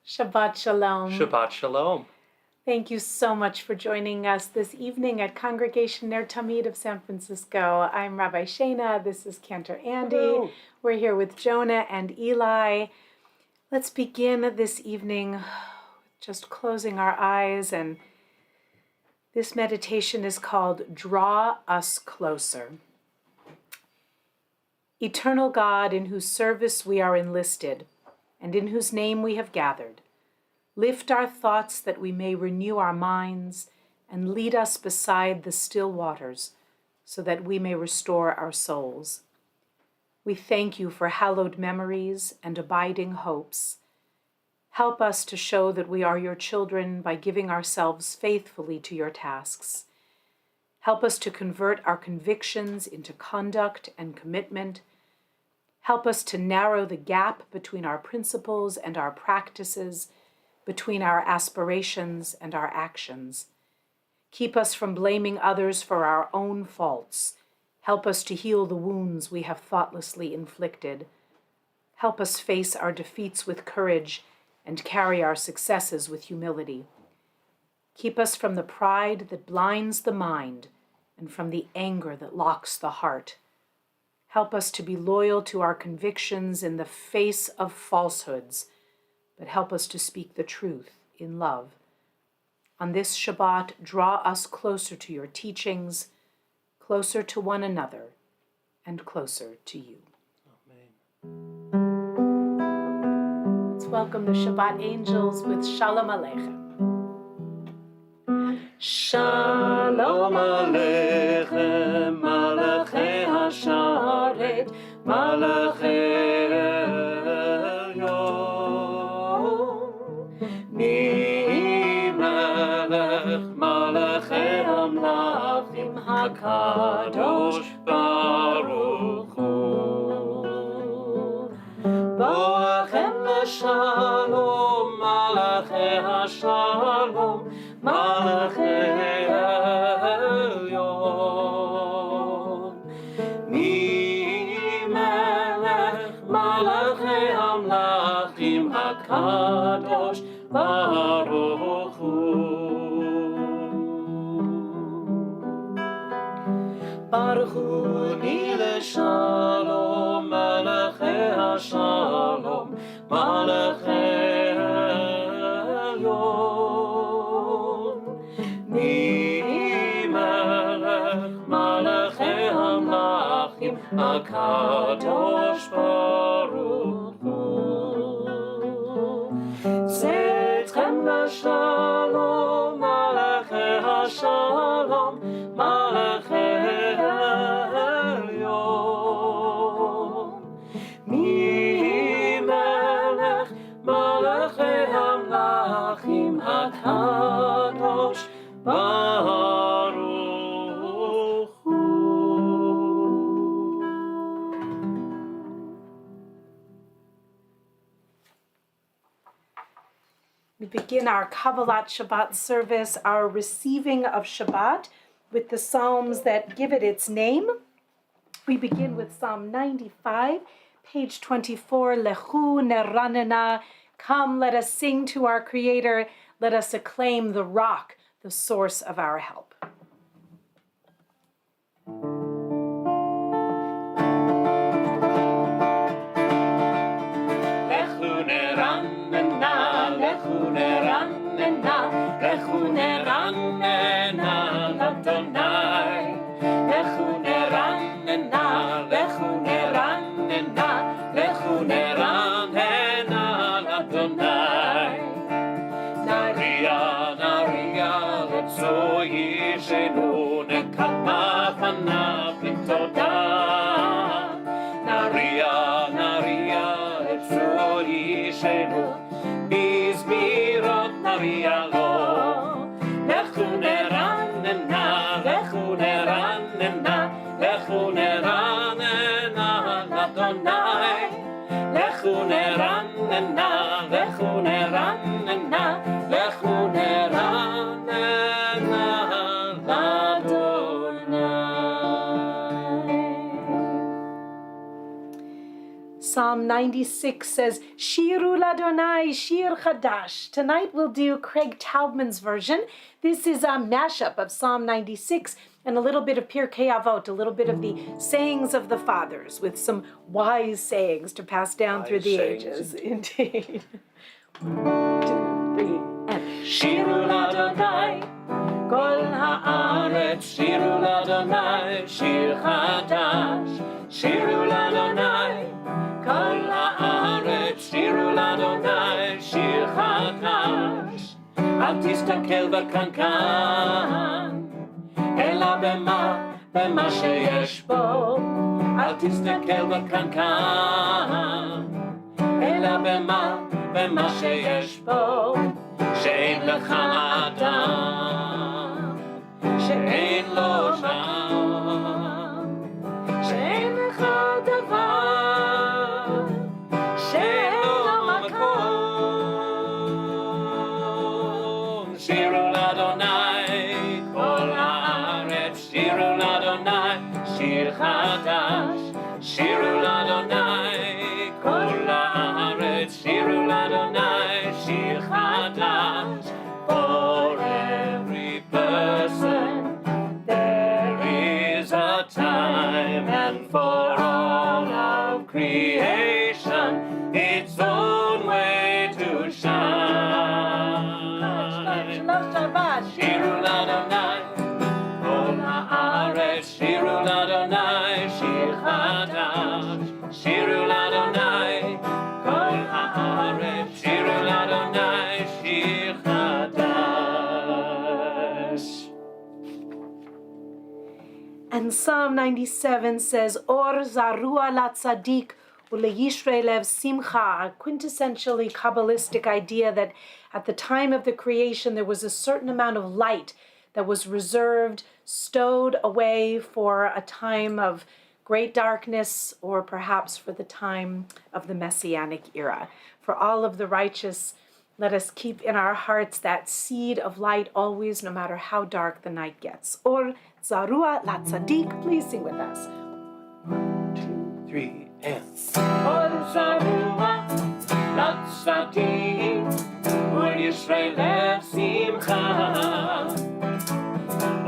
Shabbat Shalom. Shabbat Shalom. Thank you so much for joining us this evening at Congregation NER TAMID of San Francisco. I'm Rabbi Shana. This is Cantor Andy. Hello. We're here with Jonah and Eli. Let's begin this evening just closing our eyes, and this meditation is called Draw Us Closer. Eternal God, in whose service we are enlisted, and in whose name we have gathered, lift our thoughts that we may renew our minds, and lead us beside the still waters, so that we may restore our souls. We thank you for hallowed memories and abiding hopes. Help us to show that we are your children by giving ourselves faithfully to your tasks. Help us to convert our convictions into conduct and commitment. Help us to narrow the gap between our principles and our practices, between our aspirations and our actions. Keep us from blaming others for our own faults. Help us to heal the wounds we have thoughtlessly inflicted. Help us face our defeats with courage and carry our successes with humility. Keep us from the pride that blinds the mind and from the anger that locks the heart. Help us to be loyal to our convictions in the face of falsehoods, but help us to speak the truth in love. On this Shabbat, draw us closer to your teachings, closer to one another, and closer to you. Amen. Let's welcome the Shabbat angels with Shalom Aleichem. Shalom Aleichem, Malachei HaSharet, Malachei Elyon. Mi Melech, Malachei Hamlachim, HaKadosh Baruch Hu. Boachem L'Shalom, Malachei HaShalom, Malachei Elyon. Mi Melech, Malachei Hamlachim, HaKadosh Baruch Hu. Baruch Hu ni l'shalom, Malachei HaShalom, Malachei Elyon. Mi Melech, Malachei Hamlachim, HaKadosh Baruch Hu. Zetchem l'shalom, Malachei HaShalom, Malachei Elyon. Mi Melech, Malachei Hamlachim, HaKadosh Baruch Hu. We begin our Kabbalat Shabbat service, our receiving of Shabbat, with the psalms that give it its name. We begin with Psalm 95, page 24, Lechu Neranena. Come, let us sing to our Creator. Let us acclaim the rock, the source of our help. Lechu neranena, lechu neranena, lechu neranena, l'Adonai. Lechu neranena, lechu neranena, lechu neranena, l'Adonai. Naria, naria, letzo yishenu, nekama fanav l'toda. Naria, naria, letzo yishenu, bizmirot naria lo. Lechu neranena, lechu neranena, lechu neranena, l'Adonai. Lechu neranena, lechu neranena, lechu neranena, l'Adonai. Psalm 96 says, Shiru Ladonai, Shir Chadash. Tonight we'll do Craig Taubman's version. This is a mashup of Psalm 96 and a little bit of Pirkei Avot, a little bit of the sayings of the fathers, with some wise sayings to pass down through the ages. Indeed. 1, 2, 3, and Shiru Ladonai, Kol haaretz, Shiru Ladonai, Shir Chadash. Shiru Ladonai, Kol haaretz, Shiru Ladonai, Shir Chadash. Al tistakel b'kankan, אלא במה שיש בו. אל תסתכל בקנקן, אלא במה שיש בו. שאין לך אדם, שאין לו שם, שאין לך דבר, שאין לו מקום. שירו לאדוני כל שירו לאדוני שיר חדש, שירו לאדוני כל הארץ, שירו לאדוני שיר חדש. For every person there is a time, and for all of creation its own way to shine. Shabbat, שירו לאדוני Shiru Ladonai, Shir Chadash. Shiru Ladonai, Kol haaretz. Shiru Ladonai, Shir Chadash. And Psalm 97 says, Or zarua la tzadik u'leyishrei lev simcha, a quintessentially Kabbalistic idea that at the time of the creation there was a certain amount of light that was reserved, stowed away for a time of great darkness, or perhaps for the time of the Messianic era. For all of the righteous, let us keep in our hearts that seed of light always, no matter how dark the night gets. Or zarua la tzadik, please sing with us. 1, 2, 3, and Or zarua la tzadik, u'yishrei lev simcha.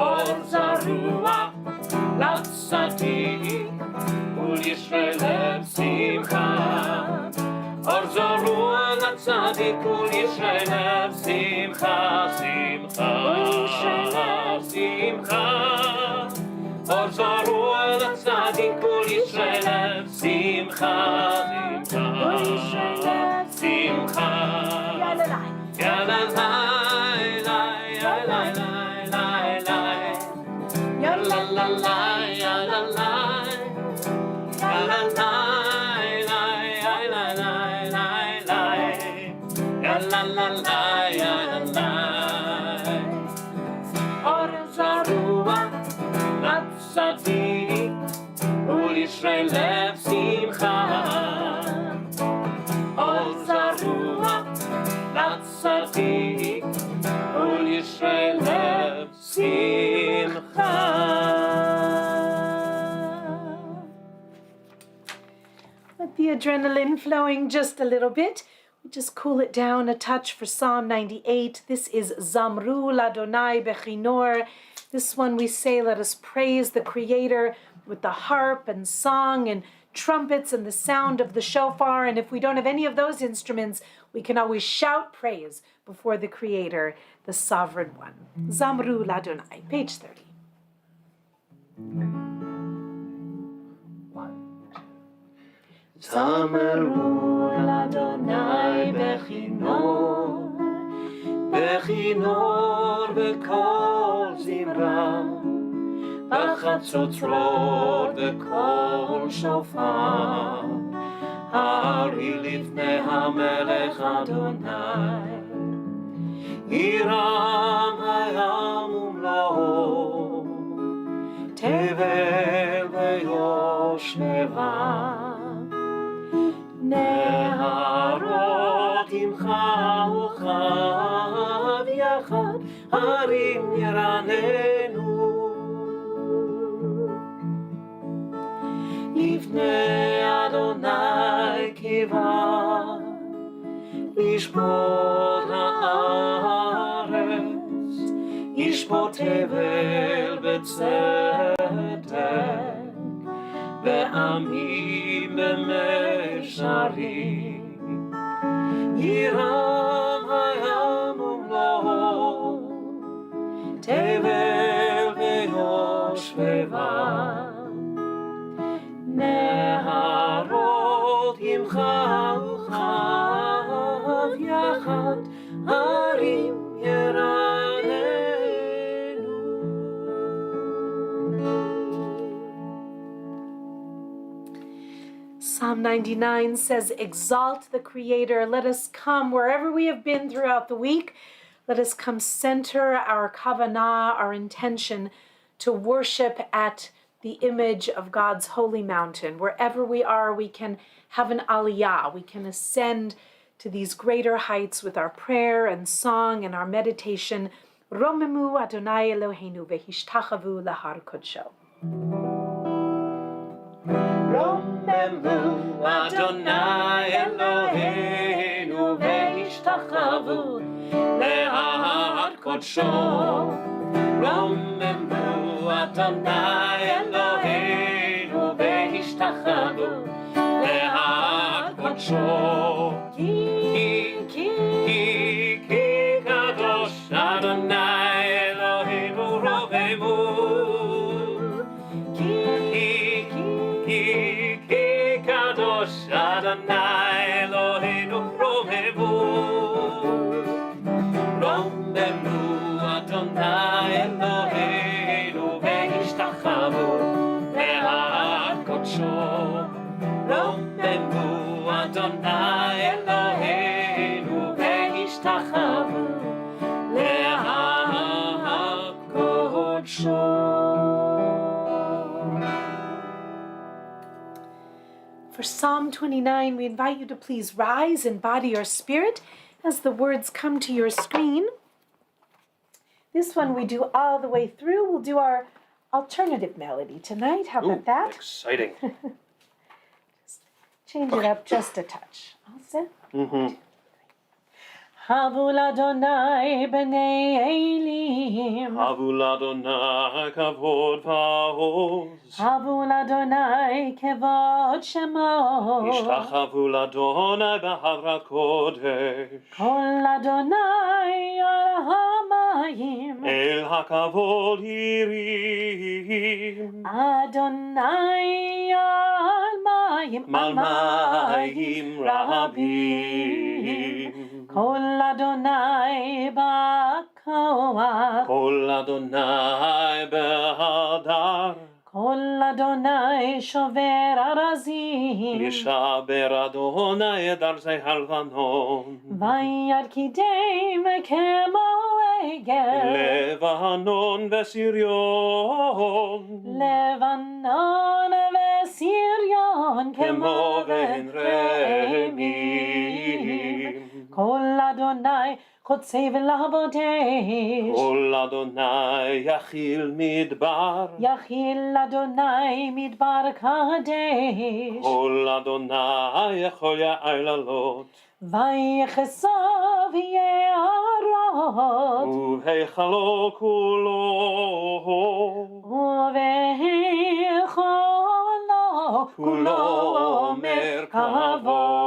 Or zarua la tzadik, u'yishrei lev simcha. Or zarua la tzadik, u'yishrei lev simcha, simcha, simcha. Or zarua la tzadik, u'yishrei lev simcha, simcha, simcha. Yalalai, lai, lai, lai, lai, lai. Yalalai, yalalai, yalalai, lai, lai, lai, lai, lai. Yalalai, yalalai. Or zarua la tzadik, u'yishrei lev simcha. Or zarua la tzadik, u'yishrei lev simcha. Let the adrenaline flowing just a little bit. We just cool it down a touch for Psalm 98. This is Zamru Ladonai Bechinor. This one we say, let us praise the Creator with the harp and song and trumpets and the sound of the shofar. And if we don't have any of those instruments, we can always shout praise before the Creator, the Sovereign One. Zamru Ladonai, page 30. 1, 2. Zamru Ladonai bechinor, bechinor b'kol zimra, בחצוצרות בקול שופר, הרי לפני המלך אדוני, ירם הים ומלואו, תבל ויושבה, נהרות עמך וכב יחד, הרים ירננו. לפני אדוני שיבה לשפוט הארץ, ישפוט תבל בצדק, ועמים במישרים, ירם הים ומלואו, תבל ויושביה, נהרות ימחאו חב יחד, הרים ירננו. Psalm 99 says, exalt the Creator. Let us come wherever we have been throughout the week. Let us come center our kavanah, our intention to worship at the image of God's holy mountain. Wherever we are, we can have an aliyah. We can ascend to these greater heights with our prayer and song and our meditation. Romemu Adonai Eloheinu vehishtachavu lahar kodsho. רוממו אדוני אלוהינו והשתחוו להר קודשו. רוממו אדוני אלוהינו והשתחוו להר קודשו. כי קדוש אדוני אלוהינו רוממו. Adonai Eloheinu romemu, romemu Adonai Eloheinu ve'ishtachavu le'ar kodsho, romemu Adonai Eloheinu ve'ishtachavu le'ar kodsho. For Psalm 29, we invite you to please rise in body or spirit as the words come to your screen. This one we do all the way through. We'll do our alternative melody tonight. How about that? Exciting. Just change it up just a touch. All set? Mm-hmm. Havu l'Adonai b'nei Elim. Havu l'Adonai kavod va'oz. Havu l'Adonai kevod shemo. Ishtachavu l'Adonai b'havrat kodesh. Kol Adonai al hamayim. El hakavod hirim. Adonai al mayim. Mal mayim rabim. Kol Adonai b'koach. Kol Adonai behadar. Kol Adonai shover arazim. Yishaber Adonai et arzei halvanon. Vayad kidem kemo egel. Levanon vesirion. Levanon vesirion Kemo ve'en remim. Kol Adonai chotzei v'labodesh. Kol Adonai yachil midbar. Yachil Adonai midbar kadesh. Kol Adonai yachol ya'alalot. Vayechesov ye'arot. U'heichalo kulo. Uvehecholo kulo merkavod.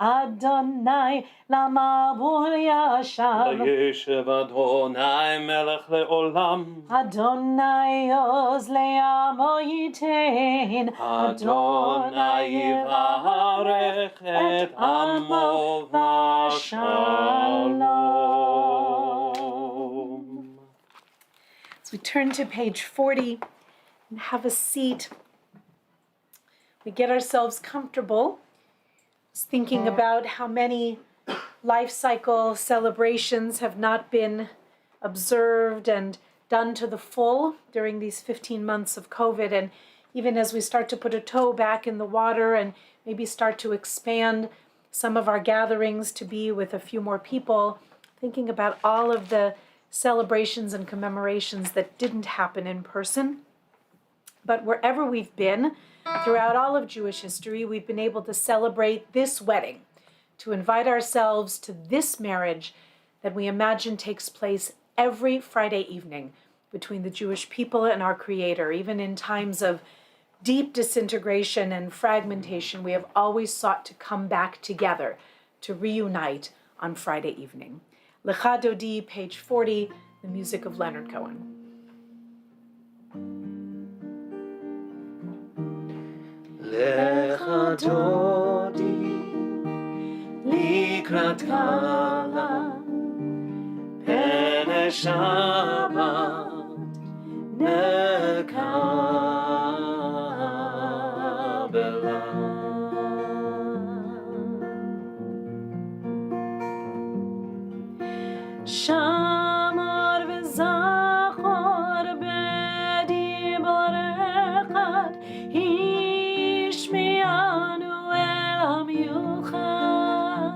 Adonai lamabul yashav. Vayeshev Adonai melech le'olam. Adonai oz le'amo yitein. Adonai yivarech et amo v'shalom. As we turn to page 40 and have a seat, we get ourselves comfortable. I was thinking about how many life cycle celebrations have not been observed and done to the full during these 15 months of COVID. And even as we start to put a toe back in the water and maybe start to expand some of our gatherings to be with a few more people, thinking about all of the celebrations and commemorations that didn't happen in person. But wherever we've been, throughout all of Jewish history, we've been able to celebrate this wedding, to invite ourselves to this marriage that we imagine takes place every Friday evening between the Jewish people and our Creator. Even in times of deep disintegration and fragmentation, we have always sought to come back together, to reunite on Friday evening. Lecha Dodi, page 40, the music of Leonard Cohen. Lecha Dodi likrat kala pene Shabbat nekabela. Shamar v'zachor b'dibar echad hishmianu el hamiyuchad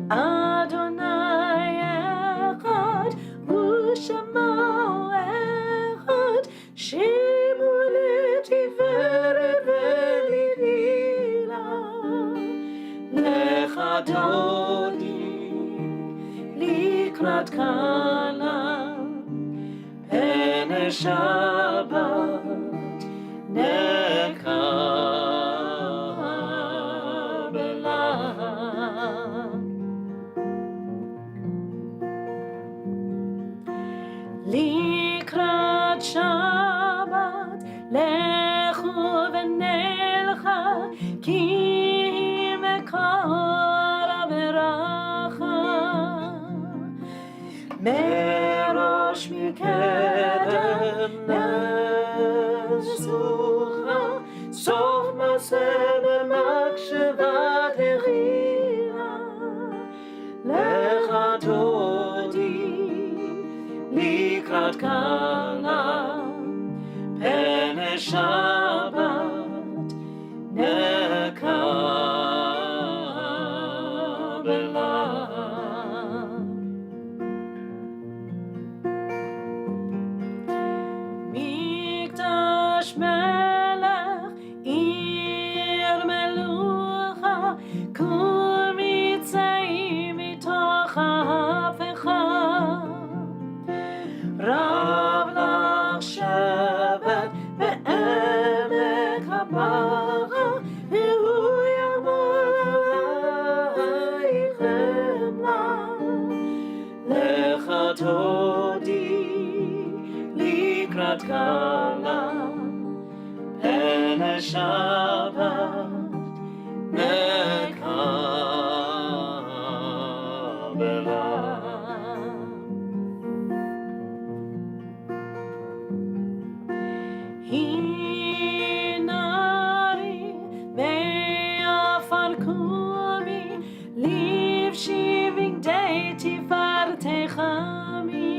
Adonai echad u'shamo echad shemu letiferet v'lilila lecha dodi likrat kala pene Shabbat nekabela. Likrat Shabbat lechu v'nelcha ki mekar averacha merosh mikedem nesucha sof maseh b'makshevat echila lecha dodi likrat kala pene Shabbat nekabela. Mikdash melech ir melucha kum yitzei mitoch ha'hafecha Rav lach shevet be'emek habacha v'hu yamol alaychem la lecha dodi likrat kala pene Shabbat nekabela. Hinari ve'afar kumi liv shiving deiti fartechami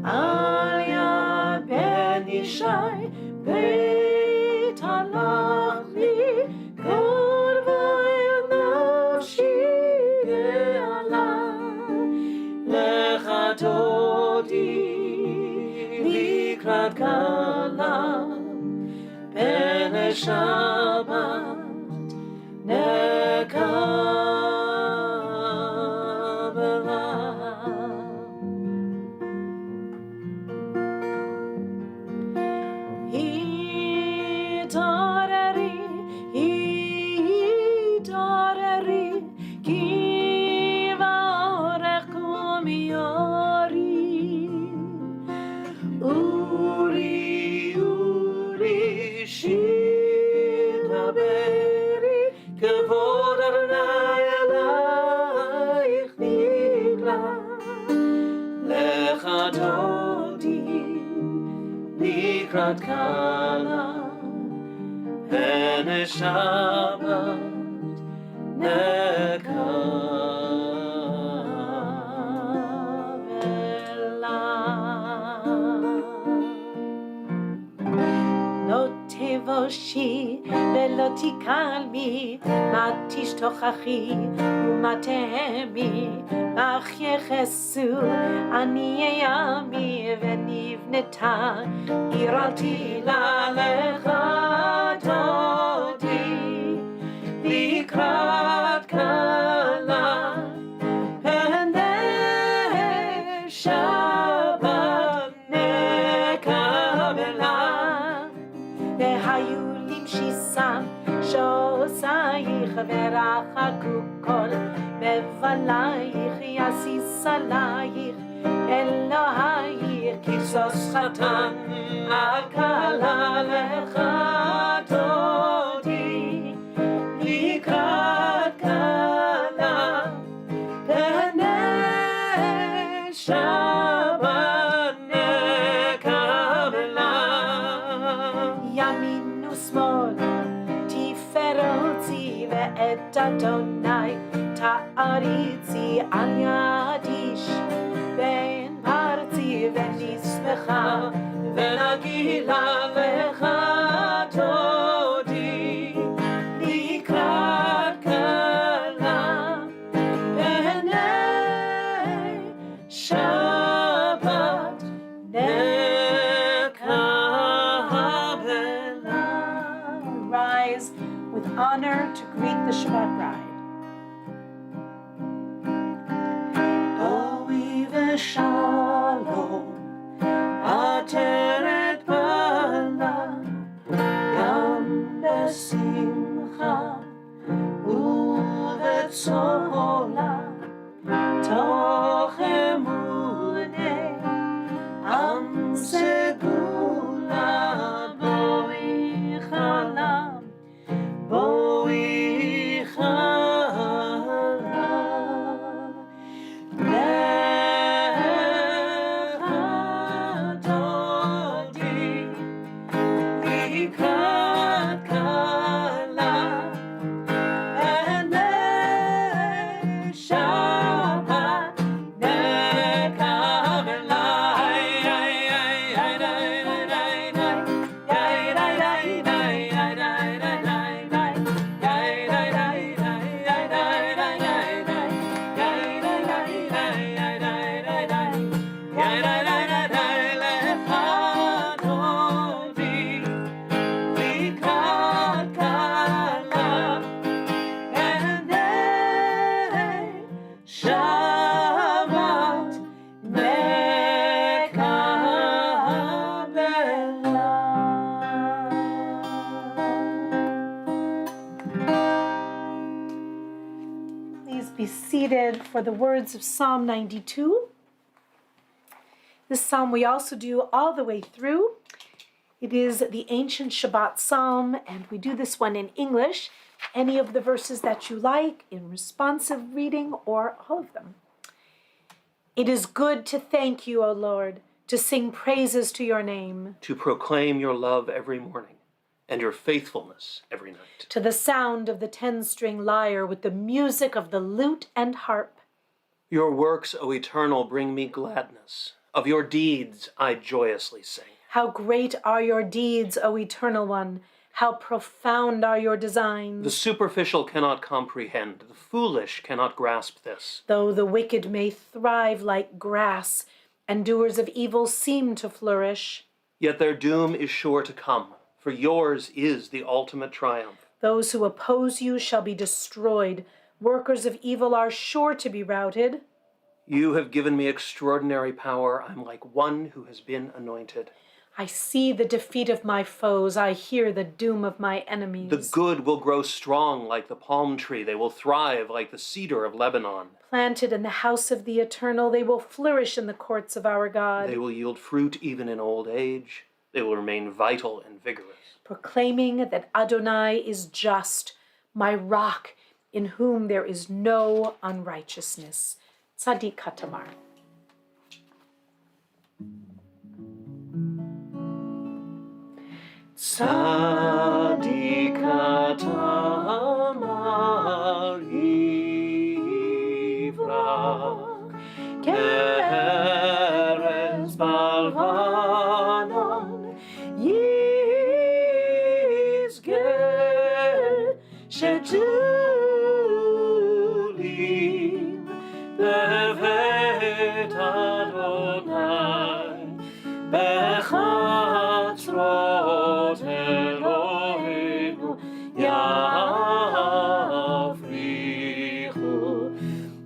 al yad ben Yishai beit halachli korvay nafshi ge'ala lecha dodi likrat kala pene Shabbat nekabela. Hidareri ki va'orech kum yori Uri, Uri, shidaberi, kavod Adonai alayich nigla. Lecha dodi, likrat kala, pene Shabbat nekabela. Notevoshi ולא תקלמי, מה תשתוכחי ומה תהמי, אך יחסו עניי עמי ונבנתה עירתי לך דודי לקראת כלה פני שבת נקבלה והיו למשיסם שעושייך ורחקו כל בבלייך יסיס עלייך אלוהייך כיסוס חתן הכלה לך דודי לקראת כלה פני שבת נקבלה ימין ושמאל תפארתי ואת אדוני תעריצי על ידיש בין פרצי ונשמחה ונגילה לך דודי לקראת כלה פני שבת נקבלה. Rise with honor to greet the Shabbat bride. ושלום עטרת בלה גם בשמחה ובצהלה תוך אמוני עם סגולה בואי חלם בואי חלם Be seated for the words of Psalm 92. This psalm we also do all the way through. It is the ancient Shabbat psalm, and we do this one in English. Any of the verses that you like, in responsive reading, or all of them. It is good to thank you, O Lord, to sing praises to your name. To proclaim your love every morning, and your faithfulness every night. To the sound of the 10-string lyre with the music of the lute and harp. Your works, O Eternal, bring me gladness. Of your deeds I joyously sing. How great are your deeds, O Eternal One! How profound are your designs! The superficial cannot comprehend. The foolish cannot grasp this. Though the wicked may thrive like grass, and doers of evil seem to flourish, yet their doom is sure to come. For yours is the ultimate triumph. Those who oppose you shall be destroyed. Workers of evil are sure to be routed. You have given me extraordinary power. I'm like one who has been anointed. I see the defeat of my foes. I hear the doom of my enemies. The good will grow strong like the palm tree. They will thrive like the cedar of Lebanon. Planted in the house of the Eternal, they will flourish in the courts of our God. They will yield fruit even in old age. They will remain vital and vigorous. Proclaiming that Adonai is just, my rock, in whom there is no unrighteousness. Tzadik Katamar. Tzadik Katamar Yivrach Keres Balvanon Yizgeh שתולים בבית אדוני בחצרות אלוהינו יפריחו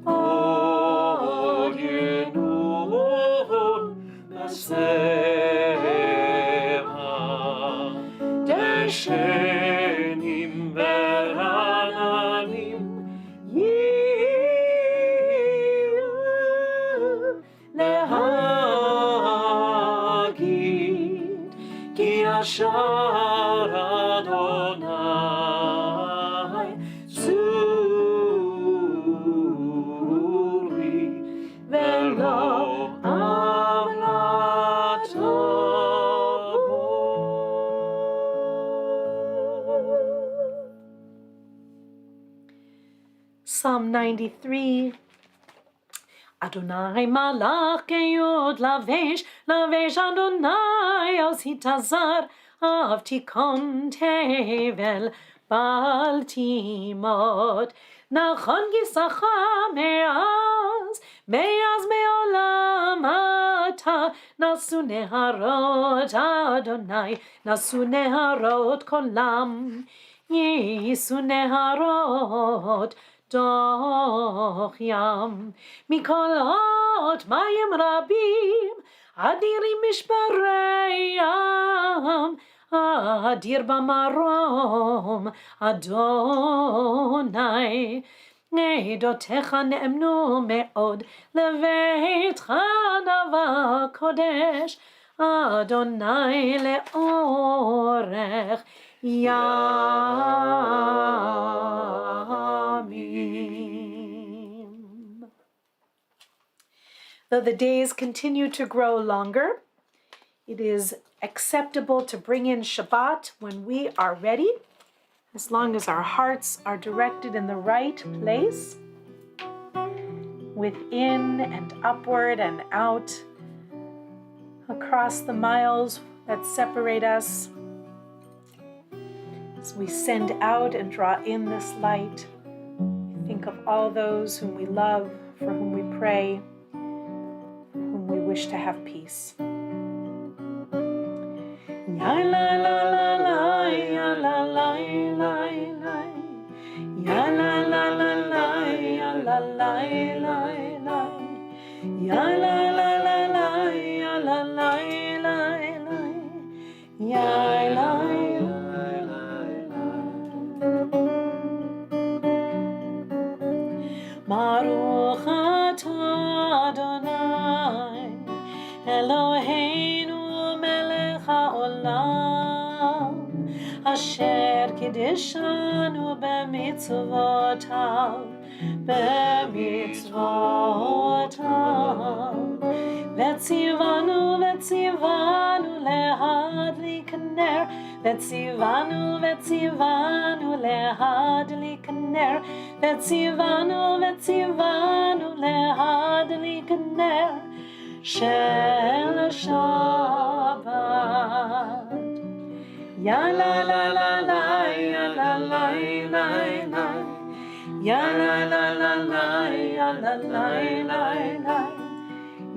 עוד ינון בסלע דשנים ורעננים יהיו להגיד כי ישר אדוני צור לי ולא עוולת בו. Psalm 93. Adonai malach keyod lavesh, lavesh Adonai os hitazar, avtikon tevel bal timot. Nachon gisacha me'az me'olam ata, nasu neharot Adonai, nasu neharot kolam, yisu neharot doch yam mikolot mayim rabim adirim mishpareyam adir bamarom Adonai nedotecha ne'emnu me'od leveitcha nava kodesh Adonai le'orech Yamim. Though the days continue to grow longer, it is acceptable to bring in Shabbat when we are ready, as long as our hearts are directed in the right place, within and upward and out, across the miles that separate us. As we send out and draw in this light, we think of all those whom we love, for whom we pray, for whom we wish to have peace. Ya la la la la, ya la la la la, ya la la la la, ya la la la la, ya la la la la, ya la la la la, ya la. Baruch atah Adonai Eloheinu melech haolam asher kiddushanu b'mitzvotav vetzivanu lehadlik ner vetzivanu lehadlik ner vetzivanu lehadlik ner shel Shabbat. Ya la la la la, ya la la la la, ya la la la la, ya la la la la,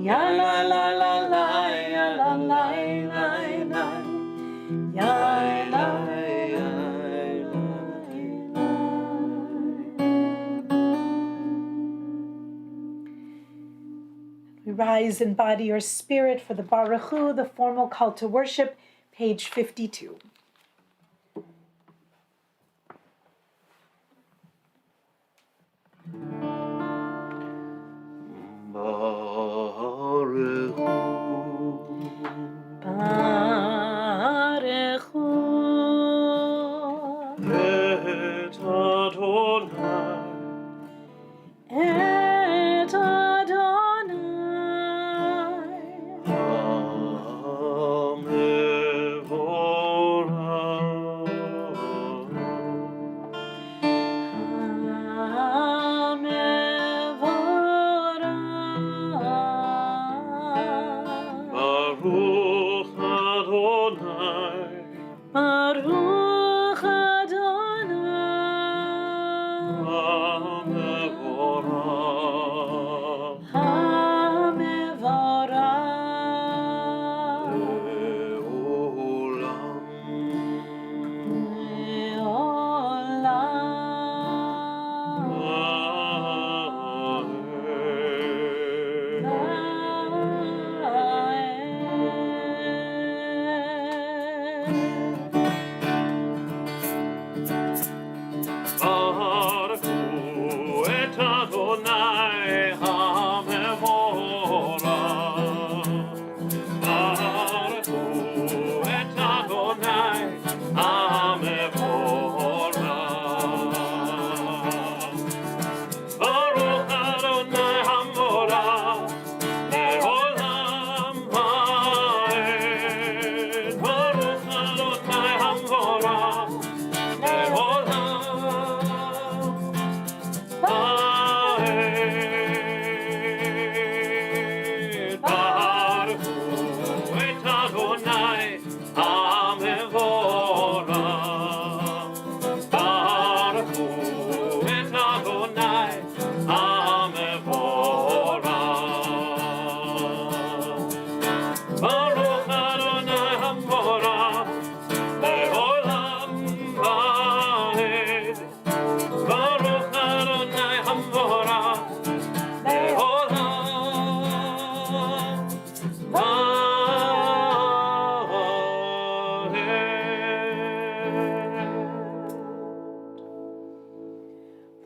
ya la la la la, ya la la la la, ya la. We rise in body or spirit for the Baruch Hu, the formal call to worship, page 52. Baruch Hu. Baruch Hu. Et Adonai. Et Adonai. Amevorach.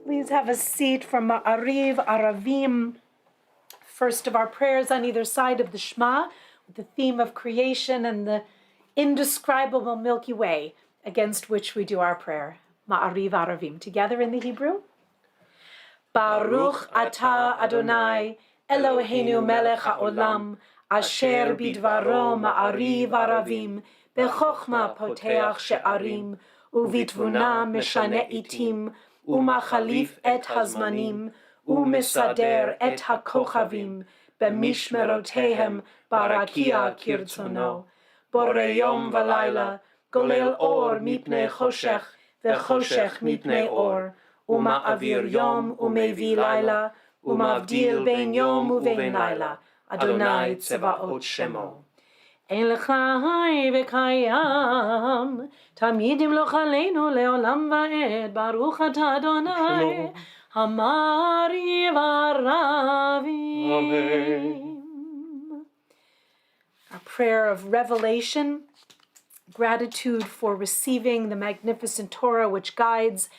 Please have a seat for Ma'ariv Aravim, first of our prayers on either side of the Shema, with the theme of creation and the indescribable Milky Way against which we do our prayer. Ma'ariv Aravim. Together in the Hebrew. Baruch atah Adonai, Eloheinu melech haolam, asher bidvaro ma'ariv aravim, bechokma poteach she'arim, uvitvuna meshane itim, umachalif et hazmanim, umesader et hakochavim, bemishmerotehem barakia kirtzono, bore yom v'layla, golel or mipnei choshech, v'choshech mipnei or, Uma'avir yom umevi laila, umavdil ben yom uvein laila, Adonai tzevaot shemo. Ein lecha hai v'kayam, tamid yimloch aleinu leolam va'ed, baruch atah Adonai, hamariv aravim. Our prayer of revelation, gratitude for receiving the magnificent Torah which guides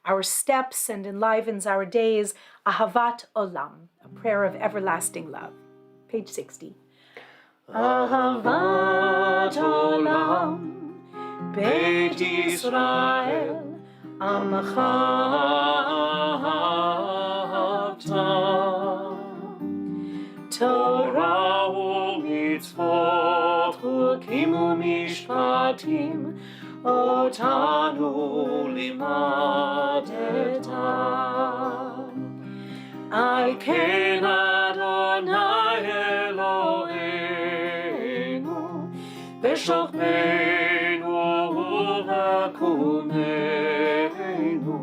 our steps and enlivens our days, Ahavat Olam, a prayer of everlasting love. Page 60. Ahavat Olam, Beit Yisrael, Amcha Ahavta, Torah u'mitzvot, chukim u'mishpatim, Otanu limadeta, Al ken Adonai Eloheinu, B'shokmeinu u'v'akumeinu,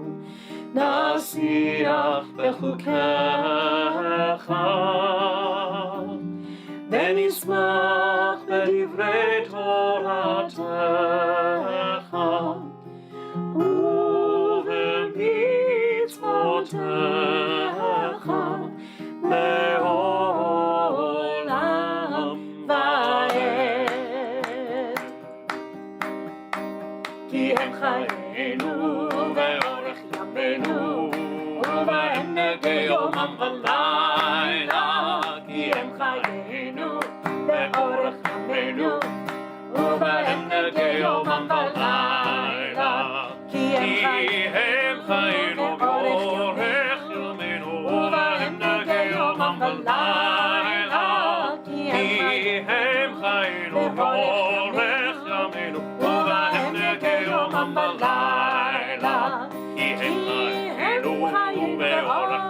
Nasiach b'chukecha, V'nismach b'divrei Toratecha, u'v'mitzvotecha, le'olam va'ed. Ki hem chayenu ve'orech yameinu, u'va'hem negei yomam v'layla. Ki hem chayenu ve'orech yameinu, u'va'hem negei yomam v'layla. Ki hem chayenu ve'orech yameinu, u'va'hem negei yomam v'layla. Ki hem chayenu ve'orech yameinu, u'va'hem negei yomam v'layla. Ki hem chayenu ve'orech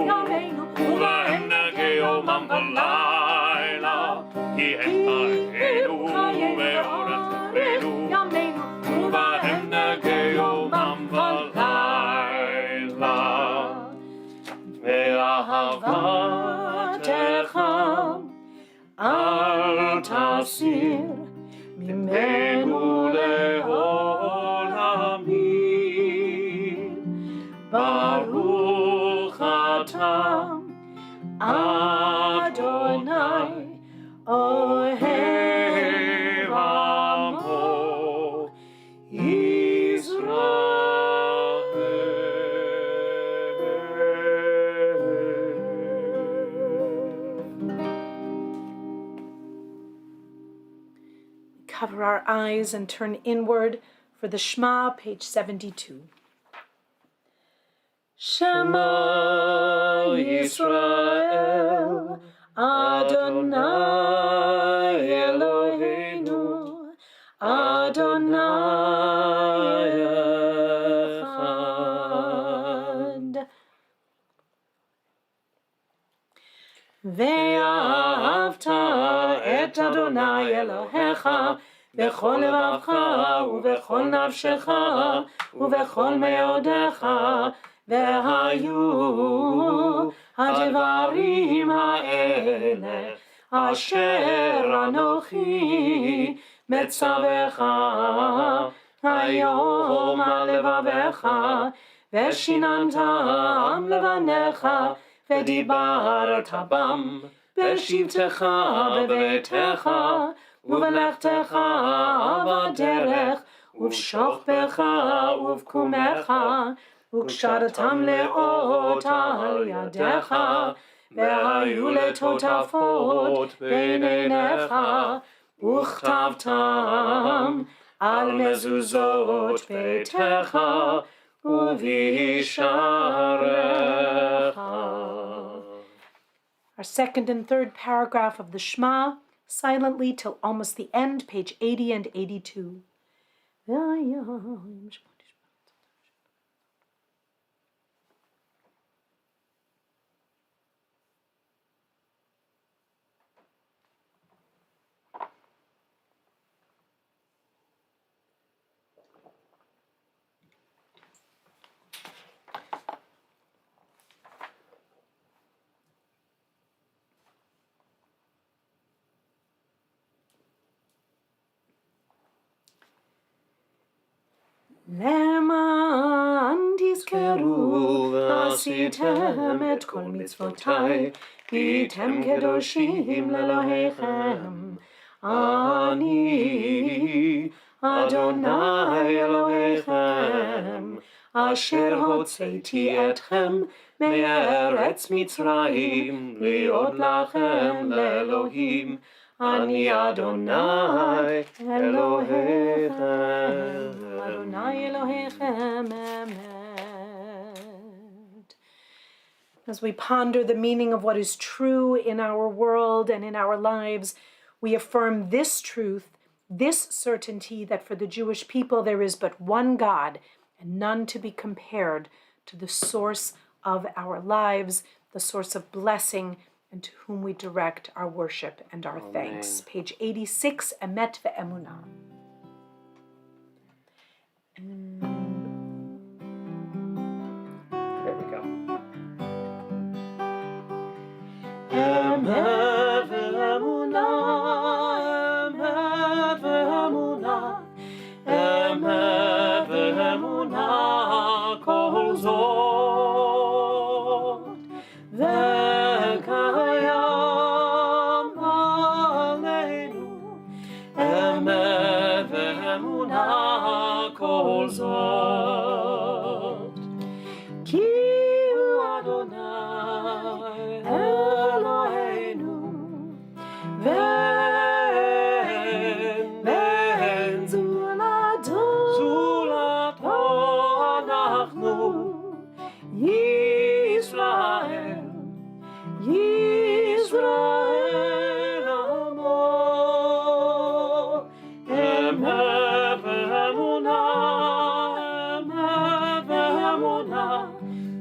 yameinu, u'va'hem negei yomam v'layla. Ki hem chayenu ve'orech yameinu, u'va'hem negei yomam v'layla. Ve'ahavatecha al tasir mimenu le'olamim. Baruch atah Adonai ohev amo Cover our eyes and turn inward for the Shema, page 72. Shema Yisrael, Adonai Eloheinu, Adonai Echad. Ve'ahavta et Adonai Elohecha bechol levavcha ubechol nafshecha ubechol meodecha ve'hayu hadvarim ha'ele asher anochi metzavecha hayom al levavecha ve'shinantam levanecha ve'dibarta bam be'shivtecha bebetecha ובלכתך בדרך ובשוכבך ובקומך וקשרתם לאות על ידיך, והיו לטוטפות בין עיניך, וכתבתם על מזוזות ביתך ובשעריך. Our second and third paragraph of the Shema, silently till almost the end, page 80 and 82. למען תזכרו ועשיתם את כל מצוותיי, והייתם קדושים לאלוהיכם. אני אדוני אלוהיכם, אשר הוצאתי אתכם מארץ מצרים, להיות לכם לאלוהים. אני אדוני אלוהיכם. Adonai Elohechem, Emet. As we ponder the meaning of what is true in our world and in our lives, we affirm this truth, this certainty that for the Jewish people there is but one God and none to be compared to the source of our lives, the source of blessing, and to whom we direct our worship and our thanks. Page 86, Emet ve'emunah. There we go. Emet ve'emunah, emet ve'emunah, emet ve'emunah, kol zot ve'kayam aleinu, emet ve'emunah, kol zot. Ki hu Adonai Eloheinu, ve'en zulato anachnu, Yisrael, Yisrael amo. Emet ve'emunah, emet ve'emunah,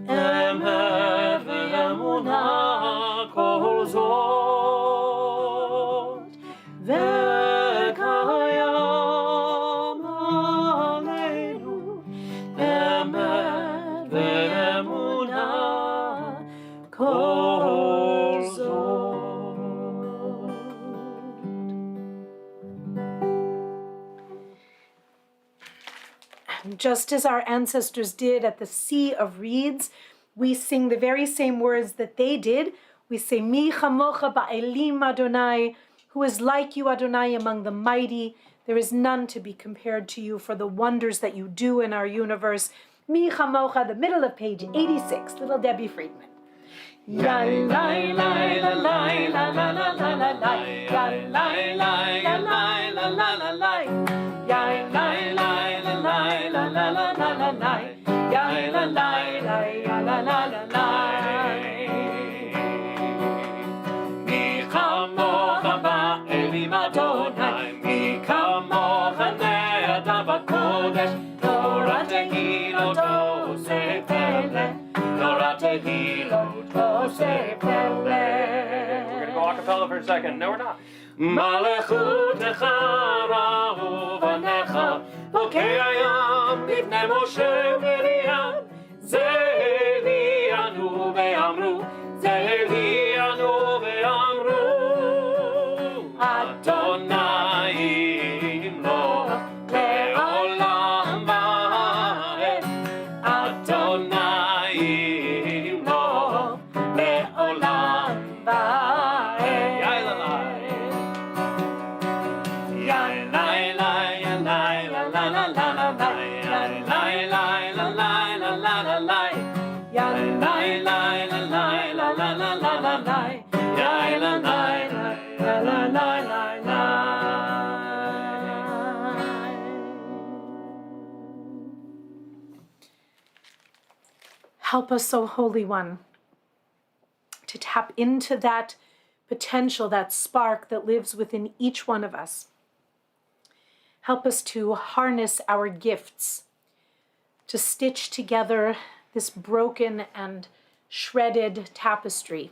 emet ve'emunah, kol zot ve'kayam aleinu, emet ve'emunah, kol zot. Just as our ancestors did at the Sea of Reeds, we sing the very same words that they did. We say, Mi chamocha ba'elim Adonai, who is like you, Adonai, among the mighty. There is none to be compared to you for the wonders that you do in our universe. Mi chamocha, the middle of page 86, little Debbie Friedman. Ya la la la la la la la la la la, ya la la la la la la la la, ya la la la la la la la la la la, ya la la la la la la la. Mi chamocha ba'elim Adonai, mi chamocha ne'ata b'kodesh, Torah tehilot oseh peleh, Torah tehilot oseh peleh. We're going to go a cappella for a second. No, we're not. מלכותך ראו בניך, חוקי הים לפני משה ומרים, זה הביאנו ואמרו, זה הביאנו ואמרו, אדוני ימלוך לעולם ועד, אדוני ימלוך לעולם ועד. Help us, O Holy One, to tap into that potential, that spark that lives within each one of us. Help us to harness our gifts, to stitch together this broken and shredded tapestry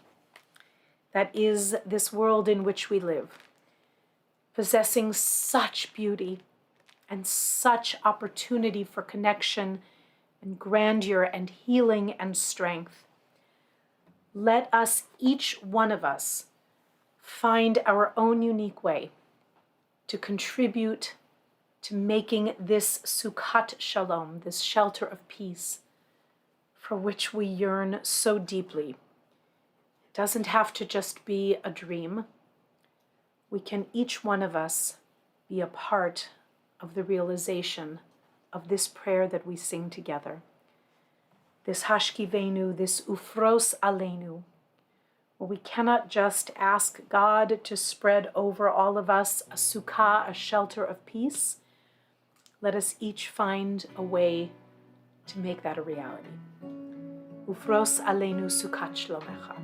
that is this world in which we live, possessing such beauty and such opportunity for connection and grandeur and healing and strength. Let us, each one of us, find our own unique way to contribute to making this Sukkot Shalom, this shelter of peace, for which we yearn so deeply. It doesn't have to just be a dream. We can, each one of us, be a part of the realization of this prayer that we sing together. This Hashkivenu, this Ufros Aleinu, where we cannot just ask God to spread over all of us a sukkah, a shelter of peace. Let us each find a way to make that a reality. Ufros Aleinu Sukkat Shlomecha.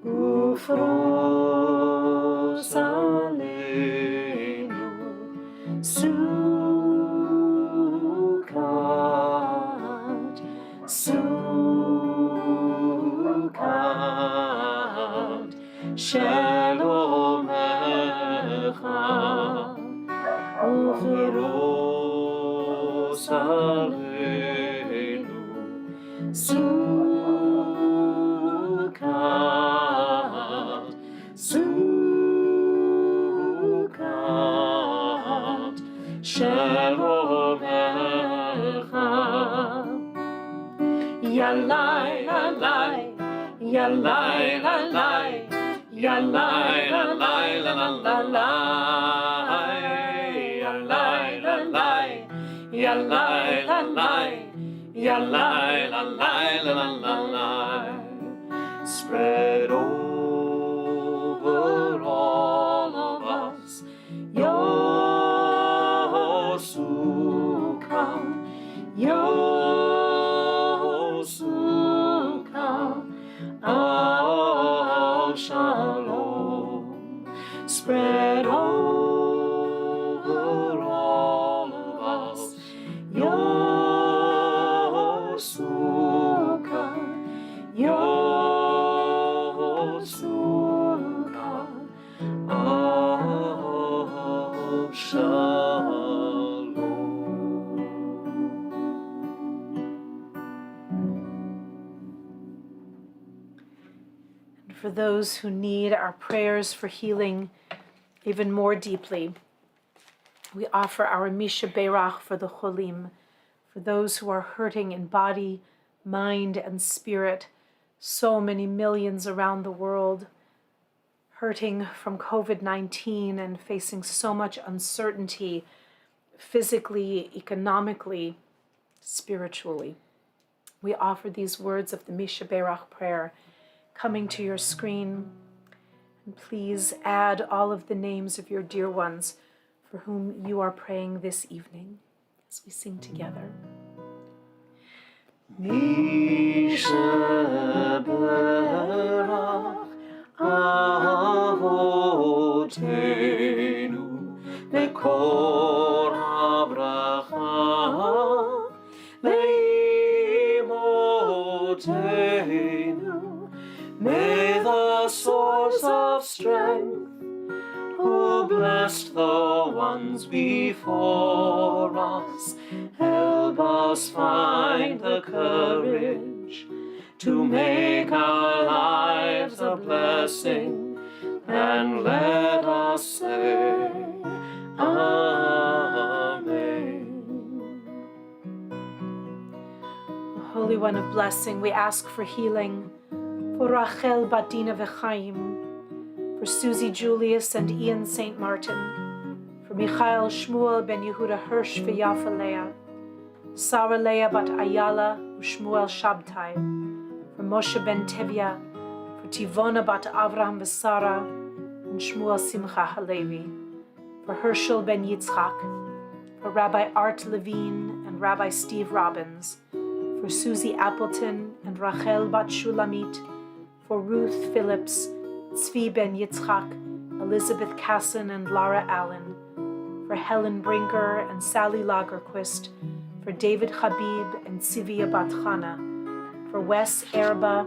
Ufros Aleinu Sukkat, Sukkat Shlomecha, Ufros Aleinu Sukkat, Sukkat Shlomecha. Yalai, lalai, yalai, lalai, yalai, lalai, lalai, yalai, lalai, yalai, lalai, yalai, lalai, lalai. Spread over all of us your sukkah, your sukkah of shalom. Spread over all of us your sukkah, your sukkah of shalom. And for those who need our prayers for healing even more deeply, we offer our Misha Beirach for the Cholim, for those who are hurting in body, mind, and spirit, so many millions around the world, hurting from COVID-19 and facing so much uncertainty physically, economically, spiritually. We offer these words of the Misha Beirach prayer coming to your screen. And please add all of the names of your dear ones for whom you are praying this evening as we sing together. Misha Beirach Avotenu Lekor HaBracha Leimotenu. May the source of strength, who blessed the ones before us, help us find the courage to make our lives a blessing, and let us say Amen. Holy One of Blessing, we ask for healing for Rachel Batina V'chaim, for Susie Julius and Ian St. Martin, for Michael Shmuel ben Yehuda Hirsch V'Yafa Leah, Sarah Leah bat Ayala u'Shmuel Shabtai, for Moshe ben Tevya, for Tivona bat Avraham v'Sara, and Shmuel Simcha Halevi, for Herschel ben Yitzchak, for Rabbi Art Levine and Rabbi Steve Robbins, for Susie Appleton and Rachel bat Shulamit, for Ruth Phillips, Tzvi ben Yitzchak, Elizabeth Casson and Lara Allen, for Helen Brinker and Sally Lagerquist, for David Habib and Sivia bat Chana, for Wes Erba,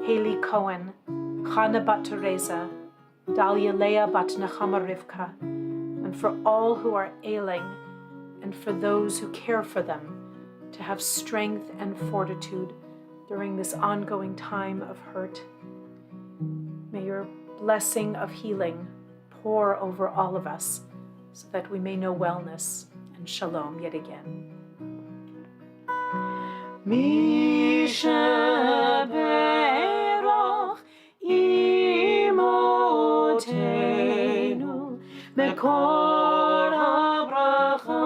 Haley Cohen, Chana bat Teresa, Dahlia Leah bat Nechama Rivka, and for all who are ailing, and for those who care for them, to have strength and fortitude during this ongoing time of hurt. May your blessing of healing pour over all of us, so that we may know wellness and shalom yet again. Mishaberach imotenu mekor habracha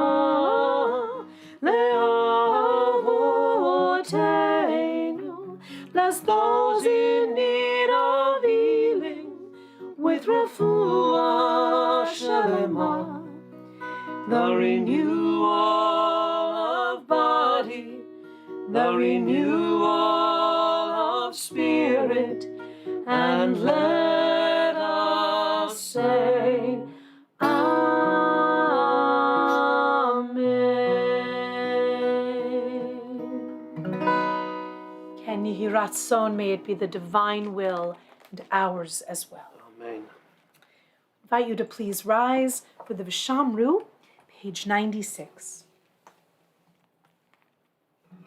leavotenu. Bless those in need of healing with refuah shlema, the renewal of body, the renewal of spirit, and let us say Amen. Ken Yehi Ratzon, may it be the divine will and ours as well. Amen. I invite you to please rise for the Vishamru, page 96.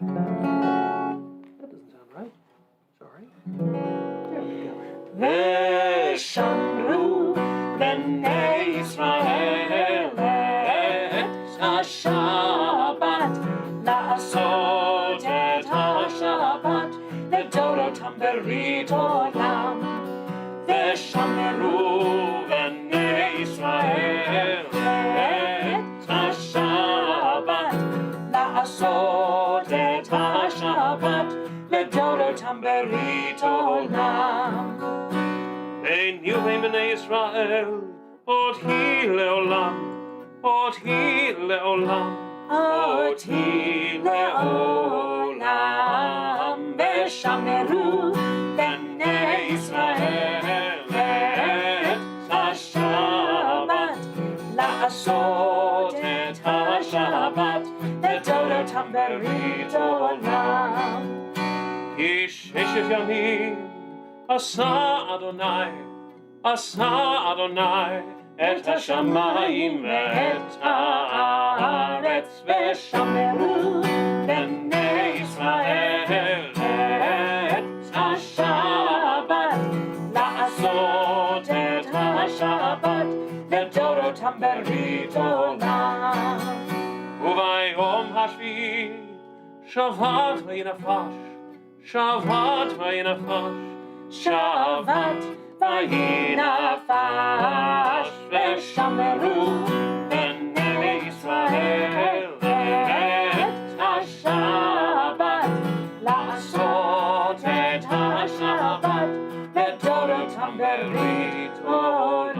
That doesn't sound right. Sorry. There we go. Veshamru b'nei Yisrael et ha-Shabbat, la'asot et ha-Shabbat לדורותם ברית עולם. ושמרו בני ישראל את השבת, לעשות את השבת לדורותם ברית עולם. בין יהודי בני ישראל, עוד היא לעולם, עוד היא לעולם, עוד היא לעולם. ושמרו בני ישראל את השבת, לעשות את השבת לדורותם ברית עולם. כי ששת ימים עשה אדוני את השמיים ואת הארץ, ושמרו בני ישראל את השבת, לעשות את השבת לדורותם ברית עולם. וביום השביעי שבת וינפש, שבת וינפש, שבת וינפש, ושמרו בני ישראל את השבת, לעשות את השבת לדורותם ברית עולם.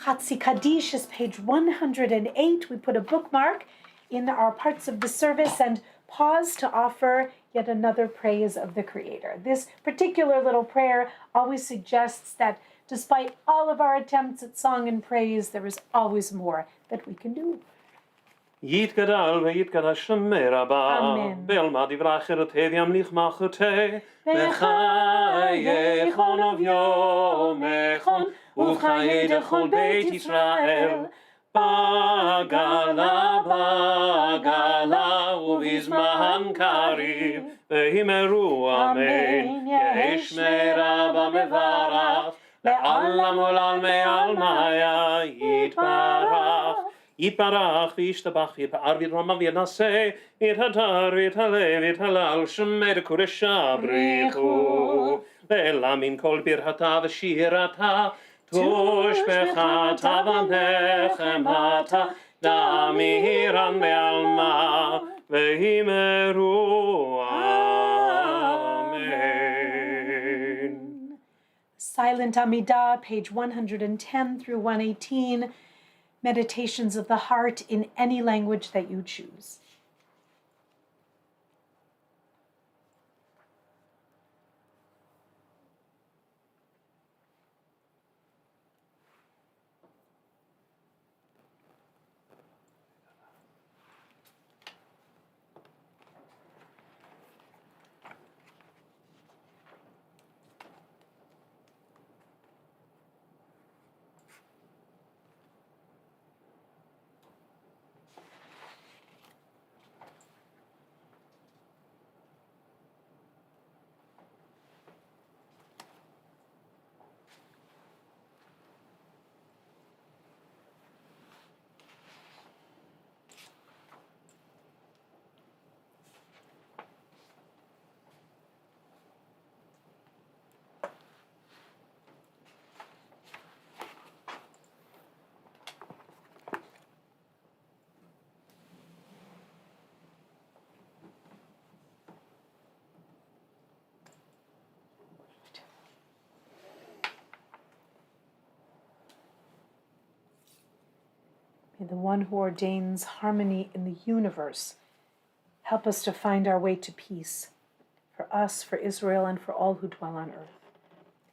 Chatzi Kaddish is page 108. We put a bookmark in our parts of the service and pause to offer yet another praise of the Creator. This particular little prayer always suggests that despite all of our attempts at song and praise, there is always more that we can do. יתגדל ויתקדש שמי רבה, אמן. וילמד דברי חירותי וימליך מלכותי, בחייכון וביומכון, ובחיי דכל בית ישראל, בגלה ובזמן קריב, והימרו אמן. יהי שמי רבה מברך, לעולם ולעלמי עלמיה יתברך. יתברך וישתבח יפאר וירומם וינשא, יתהדר ויתהלל ויתהלל שמי דקודשה בריחו, ולמין כל ברכתה ושירתה, tush bechata v'nechemata, damiran be'alma, vehimeru, amen. Silent Amidah, page 110 through 118, meditations of the heart in any language that you choose. May the one who ordains harmony in the universe help us to find our way to peace, for us, for Israel, and for all who dwell on earth.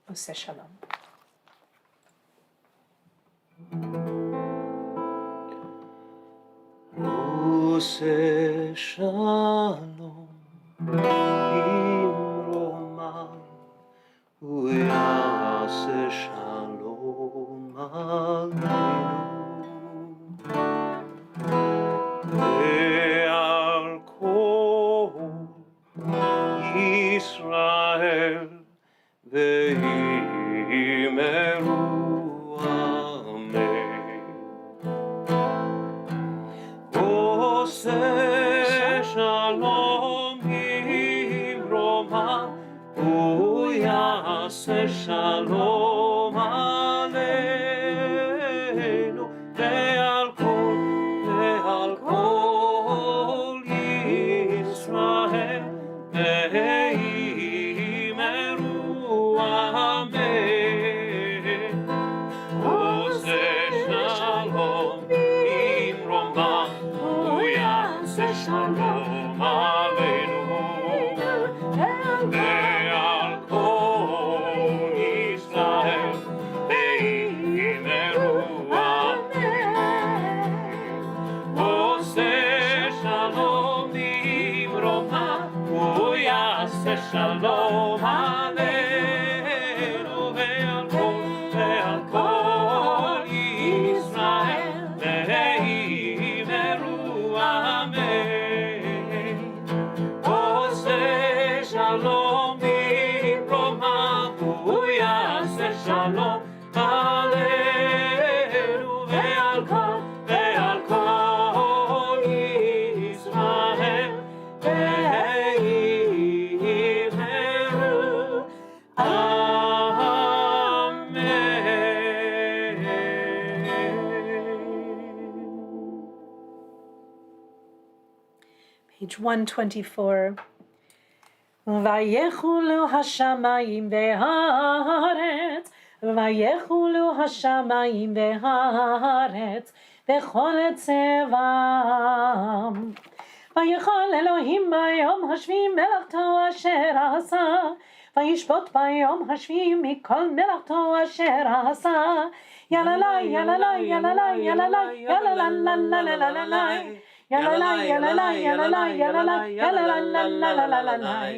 Oseh Shalom. Oseh Shalom, Imromah, Uyaseh Shalom Aleinu. Ve'al kol Yisrael ve'imeru amen. Oseh Shalom Imromah, Uyaseh Shalom Aleinu. Ve'al kol Yisrael ve'imeru amen. Oseh Shalom Imromah, Uyaseh Shalom Aleinu. Ve'al kol Yisrael ve'imeru amen. Oseh Shalom Imromah, Uyaseh Shalom Aleinu. Ve'al kol Yisrael ve'imeru amen. Oseh Shalom Imromah, Uyaseh Shalom Aleinu. Ve'al kol Yisrael ve'imeru amen. Page 124. Vayechulu hashamayim ve'haaretz, vayechulu hashamayim ve'haaretz, v'chol etzevam. Vayechal Elohim bayom hashvi melachto asher asa, vayishpot bayom hashvi mikol melachto asher asa. Yalalai, yalalai, yalalai, yalalai, yalalalalalalai. Yalalai, yalalai, yalalai, yalalai, yalalalalalalai.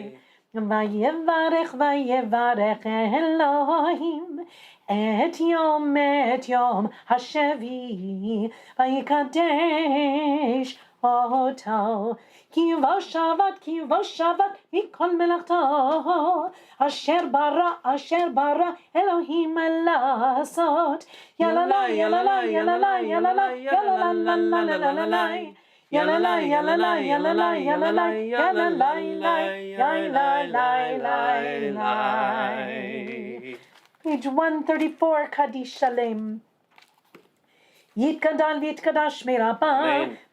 Vayevarech, vayevarech Elohim et yom hashevi, vayikadesh oto. Ki voshavat mikol melachto, asher bara Elohim lasot. Yalalai, yalalai, yalalai, yalalai, yalalalalalalai. Yalalai, yalalai, yalalai, yalalai, yalalai, yalalai, yalalai. Page 134, Kaddish Shalem. יתגדל ויתקדש שמי רבה,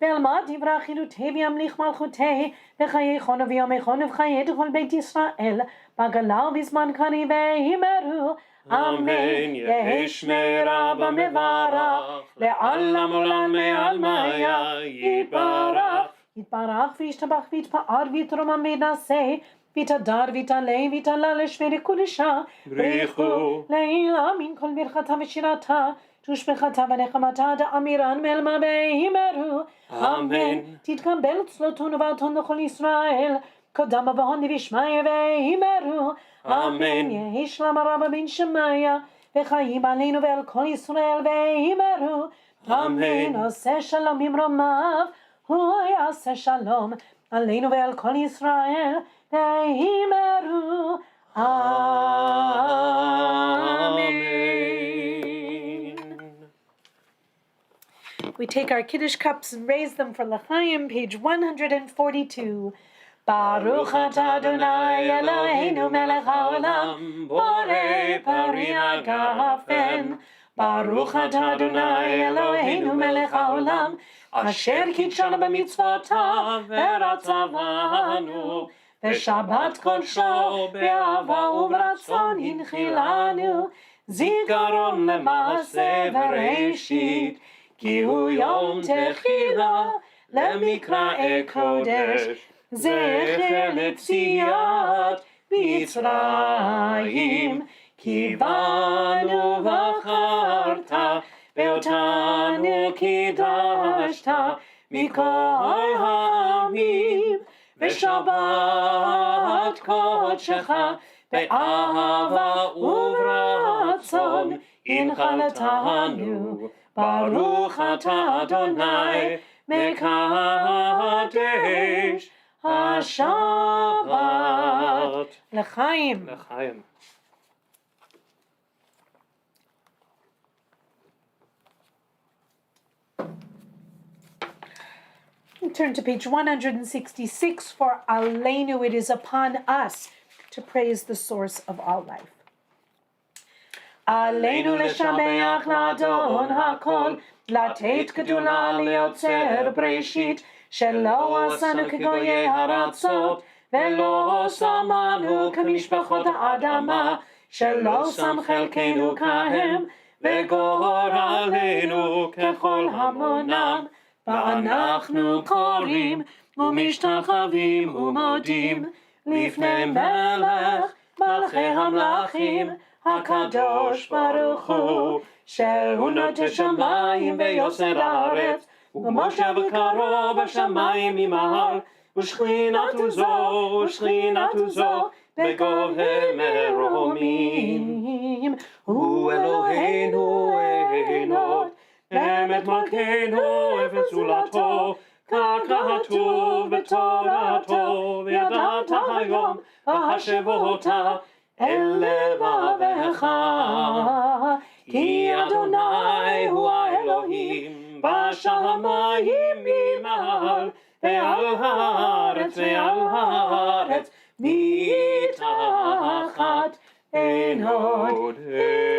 ואלמד דברי חילותי וימליך מלכותי, וחיי חונו ויומי חונו וחיי כל בית ישראל, בגלה ובזמן קריב ויאמרו, אמן. יהי שמי רבה מברך, לעולם עולם מעלמיה יתברך. יתברך וישתבח ויתפאר ויתרומם ויתנשא, ויתהדר ויתעלה ויתעלה לשמי קודשה, בריחו לעילה מן כל ברכתה ושירתה, תושבחתה ונחמתה דאמירן מעלמה ויאמרו, אמן. תתקבל צלותון ובעלתון לכל ישראל, קדם אבהון וישמעיה ויאמרו, אמן. יהי שלום רבה בן שמעיה, וחיים עלינו ועל כל ישראל ויאמרו, אמן. עושה שלום ממרומיו, הוא יעשה שלום עלינו ועל כל ישראל ויאמרו, amen. We take our Kiddush cups and raise them for L'chaim, page 142. Baruch atah Adonai Eloheinu melech haolam, borei pari hagafen. Baruch atah Adonai Eloheinu melech haolam, asher kitshanu b'mitzvotav v'ratzavanu, v'shabbat kodsho be'ahava u'b'ratzon hinchilanu, zikaron lema'aseh v'reishit, כי הוא יום תחילה למקראי קודש, זכר ליציאת מצרים, כי בנו בחרת ואותנו קידשת מכל העמים, ושבת קודשך באהבה וברצון הנחלתנו. Baruch atah Adonai mekadesh ha-Shabbat. L'chaim. L'chaim. Turn to page 166 for Aleinu. It is upon us to praise the source of all life. עלינו לשבח לאדון הכל, לתת גדולה ליוצר בראשית, שלא עשנו כגויי הארצות, ולא שמנו כמשפחות האדמה, שלא שם חלקנו כהם, וגורלנו ככל המונם. ואנחנו קוראים ומשתחווים ומודים לפני מלך מלכי המלכים, הקדוש ברוך הוא, שהוא נוטה שמיים ויוסר הארץ, ומשה וקרו בשמיים ממעל, ושכינתו זו בגובה מרומים. הוא אלוהינו עינות, אמת מלכנו אפס זולתו, כך כתוב בתורתו, וידעת היום והשבותה אל לבבך, כי אדוני הוא האלוהים בשמיים ממעל, ועל הארץ מתחת אין עוד אלוהים.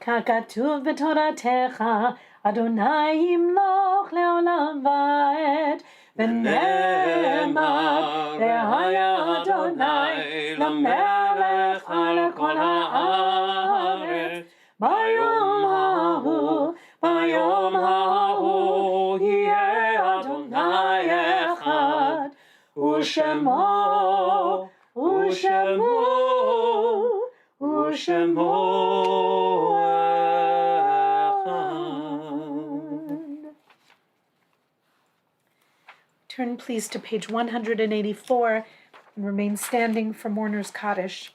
ככתוב בתורתך, אדוני ימלוך לעולם ועד, ונאמר, והיה אדוני למלך על כל הארץ. ביום ההוא יהיה אדוני אחד, ושמו Turn please to page 184 and remain standing for Mourner's Kaddish.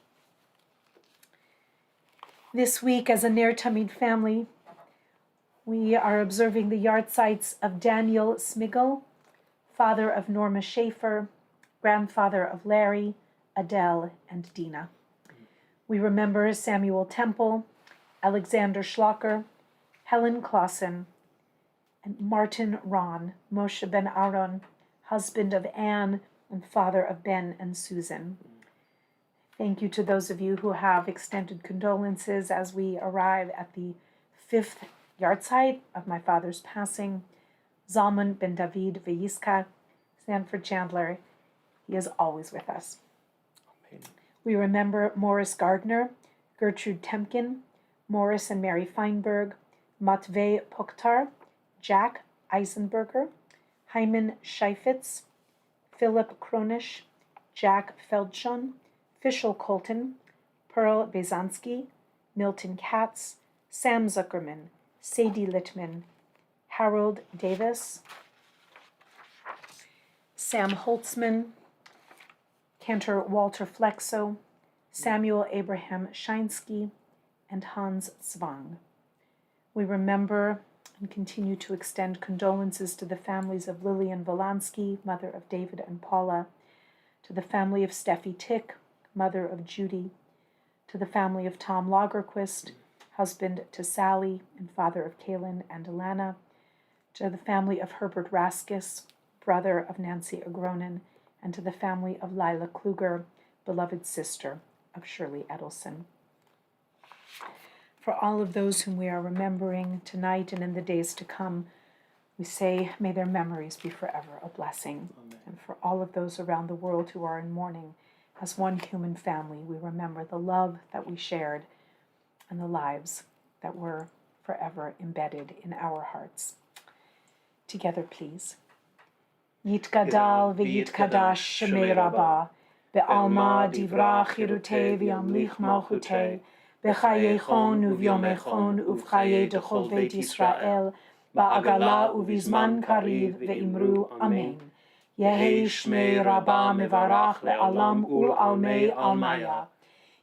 This week, as a NER TAMID family, we are observing the yahrzeits of Daniel Smigel, father of Norma Schaefer, grandfather of Larry, Adele, and Dina. We remember Samuel Temple, Alexander Schlocker, Helen Clausen, and Martin Ron, Moshe ben Aaron, husband of Anne and father of Ben and Susan. Thank you to those of you who have extended condolences as we arrive at the 5th yahrzeit of my father's passing. Zalman ben David Veyiska, Sanford Chandler, he is always with us. Amen. We remember Morris Gardner, Gertrude Temkin, Morris and Mary Feinberg, Matvey Pokhtar, Jack Eisenberger, Hyman Scheifitz, Philip Kronish, Jack Feldschon, Fischel Colton, Pearl Bezansky, Milton Katz, Sam Zuckerman, Sadie Littman, Harold Davis, Sam Holtzman, Cantor Walter Flexo, Samuel Abraham Scheinsky, and Hans Zwang. We remember and continue to extend condolences to the families of Lillian Volansky, mother of David and Paula, to the family of Steffi Tick, mother of Judy, to the family of Tom Lagerquist, husband to Sally and father of Kaylin and Alana, to the family of Herbert Raskus, brother of Nancy Agronin, and to the family of Lila Kluger, beloved sister of Shirley Edelson. For all of those whom we are remembering tonight and in the days to come, we say, may their memories be forever a blessing. Amen. And for all of those around the world who are in mourning, as one human family, we remember the love that we shared and the lives that were forever embedded in our hearts. Together, please. Yitgadal v'yitkadash shemei Rabbah, be'alma divrach yirutei v'yamlich malchutei, b'chayechon uvyomechon uvchaye dechol beit Yisrael, ba'agala uvizman kariv ve'imru amen. Yehi shmei Rabbah mevarach le'alam ul almei almaya.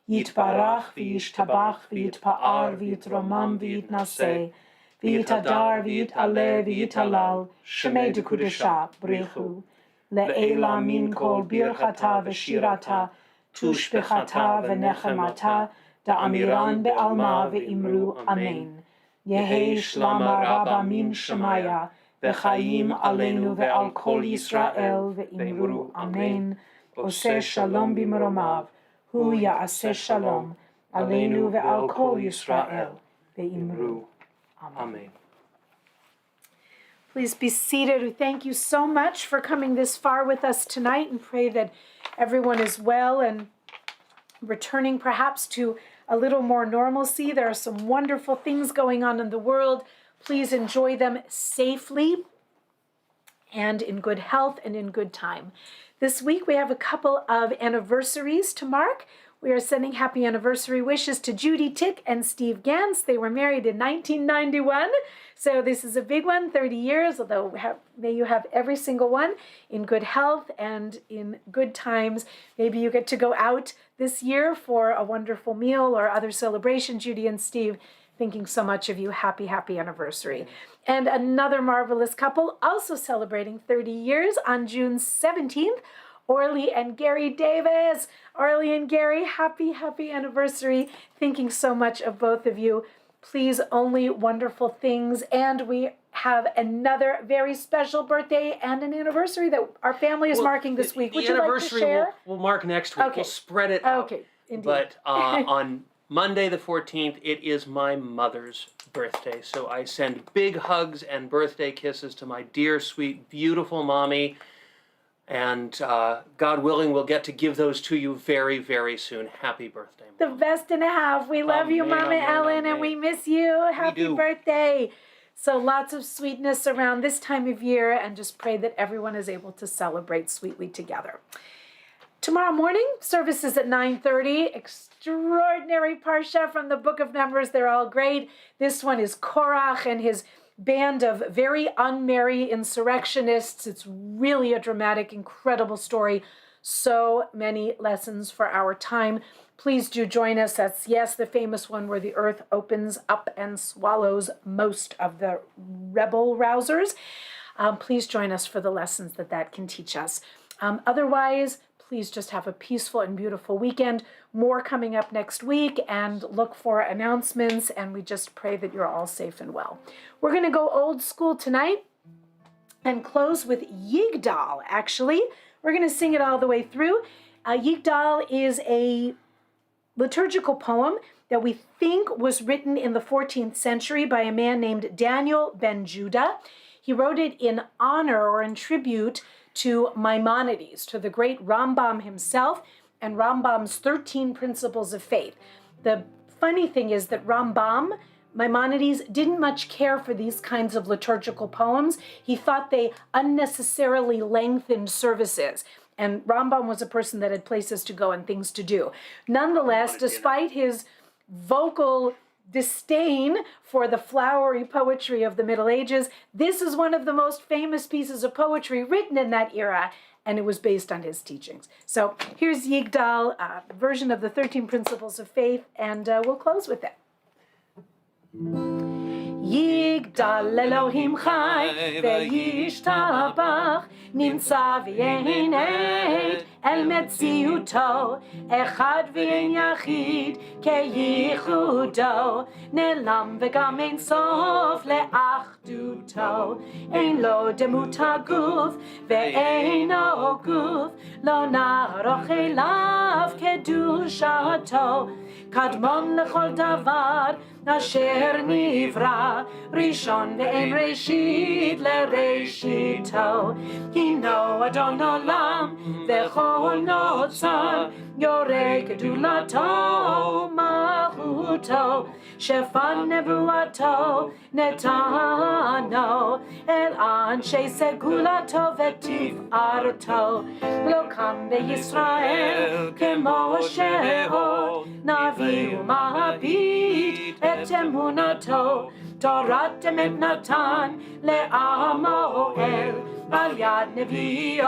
Yitbarach v'yishtabach v'yitpa'ar v'yitromam v'yitnaseh, v'yitadar v'yitaleh v'yitalal, shemei dekudesha brichu. Le'ela min kol birchata v'shirata, tushbechata v'nechemata, da'amiran be'alma ve'imru amen. Yehi shlama Rabba min shemaya, v'chaim aleinu ve'al kol Yisrael ve'imru amen. Oseh shalom b'mromav, hu ya'aseh shalom, aleinu ve'al kol Yisrael ve'imru amen. Please be seated. We thank you so much for coming this far with us tonight and pray that everyone is well and returning perhaps to a little more normalcy. There are some wonderful things going on in the world. Please enjoy them safely and in good health and in good time. This week we have a couple of anniversaries to mark. We are sending happy anniversary wishes to Judy Tick and Steve Gans. They were married in 1991, so this is a big one, 30 years, although may you have every single one in good health and in good times. Maybe you get to go out this year for a wonderful meal or other celebration. Judy and Steve, thinking so much of you. Happy, happy anniversary. And another marvelous couple also celebrating 30 years on June 17th, Orly and Gary Davis. Orly and Gary, happy, happy anniversary. Thinking so much of both of you. Please, only wonderful things. And we have another very special birthday and an anniversary that our family is marking this week. Would you like to share? We'll mark next week. Okay. We'll spread it out. Okay, indeed. But on Monday the 14th, it is my mother's birthday. So I send big hugs and birthday kisses to my dear, sweet, beautiful mommy. And God willing, we'll get to give those to you very, very soon. Happy birthday, The Mom. best and a half. We love you, Amen, Mama amen, Ellen, and amen. we miss you. Happy do. birthday. So lots of sweetness around this time of year, and just pray that everyone is able to celebrate sweetly together. Tomorrow morning, service is at 9:30. Extraordinary parsha from the book of Numbers. They're all great. This one is Korach and his band of very unmerry insurrectionists. It's really a dramatic, incredible story. So many lessons for our time. Please do join us. That's, yes, the famous one where the earth opens up and swallows most of the rebel rousers. Please join us for the lessons that can teach us. Otherwise, please just have a peaceful and beautiful weekend. More coming up next week, and look for announcements, and we just pray that you're all safe and well. We're going to go old school tonight and close with Yigdal, actually. We're going to sing it all the way through. Yigdal is a liturgical poem that we think was written in the 14th century by a man named Daniel ben Judah. He wrote it in honor or in tribute to Maimonides, to the great Rambam himself, and Rambam's 13 principles of faith. The funny thing is that Maimonides didn't much care for these kinds of liturgical poems. He thought they unnecessarily lengthened services. And Rambam was a person that had places to go and things to do. Nonetheless, despite his vocal disdain for the flowery poetry of the Middle Ages, this is one of the most famous pieces of poetry written in that era, and it was based on his teachings. So here's Yigdal, a version of the 13 Principles of Faith, and we'll close with it. יגדל אלוהים חי וישתבח נמצא ואין עד אל מציאותו אחד ואין יחיד כייחודו נעלם וגם אין סוף לאחדותו אין לו דמות הגוף ואינו גוף לא נערוך אליו קדושתו קדמון לכל דבר אשר נברא ראשון ואין ראשית לראשיתו הינו אדון עולם וכל נוצר יורה גדולתו מלכותו שפן נבואתו נתנו אל אנשי סגולתו ותפארתו לא קם בישראל כמו שהוא נביא ומביט את אמונתו תורת אמת נתן לעמו אל על יד נביאו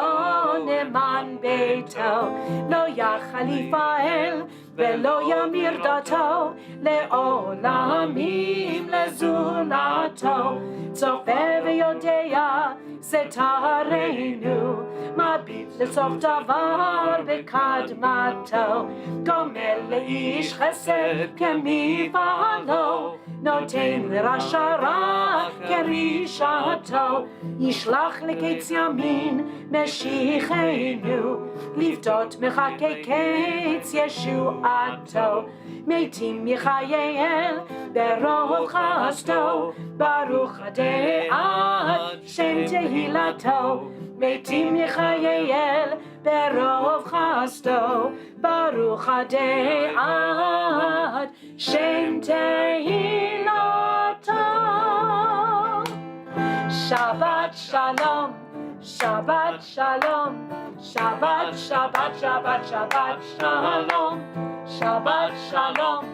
נאמן ביתו לא יחליף האל ולא ימיר דתו לעולמים לזולתו צופה ויודע סתרנו מביט לסוף דבר בקדמתו גומל לאיש חסד כמפעלו נותן לרשע רע כרישתו ישלח לקץ ימין משיחנו לפדות מחכה קץ ישועתו מתים יחייל ברוב חסדו ברוך עד שם תהילתו מתים יחייל ברוב חסדו ברוך עד שם תהילתו שבת שלום Shabbat shalom, Shabbat, Shabbat, Shabbat, Shabbat shalom, Shabbat shalom,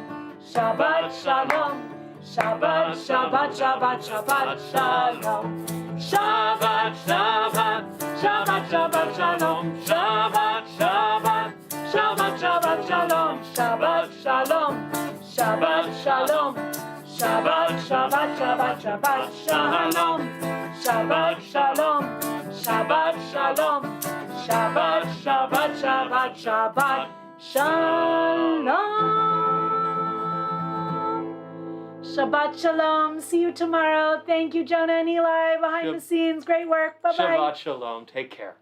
Shabbat shalom, Shabbat, Shabbat, Shabbat, Shabbat shalom, Shabbat, Shabbat, Shabbat, Shabbat shalom, Shabbat, Shabbat, Shabbat, Shabbat shalom, Shabbat shalom, Shabbat shalom, Shabbat, Shabbat, Shabbat, Shabbat shalom, Shabbat shalom. Shabbat shalom, Shabbat, Shabbat, Shabbat, Shabbat, shalom. Shabbat shalom. See you tomorrow. Thank you, Jonah and Eli, behind the scenes. Great work. Bye-bye. Shabbat shalom. Take care.